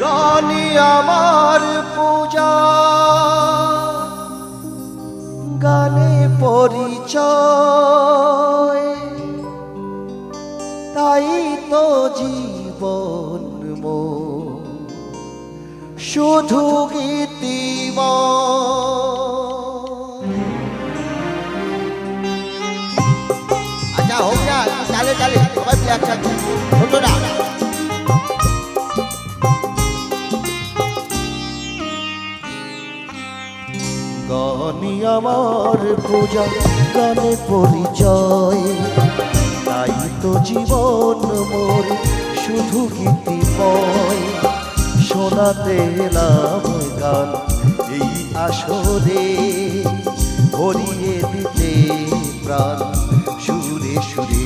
গানই আমার পূজা, গানে পরিচয়, তাই তো জীবন মোর শুধু গীতিময়। আচ্ছা হোক না, চালে চালে সবাই মিলে একসাথে হতো না। গানই আমার পূজা, গানে পরিচয়, তাই তো জীবন মোর শুধু গীতিময়। শোনাতে এলাম গান এই আসরে, ভরিয়ে দিতে প্রাণ সুরে সুরে।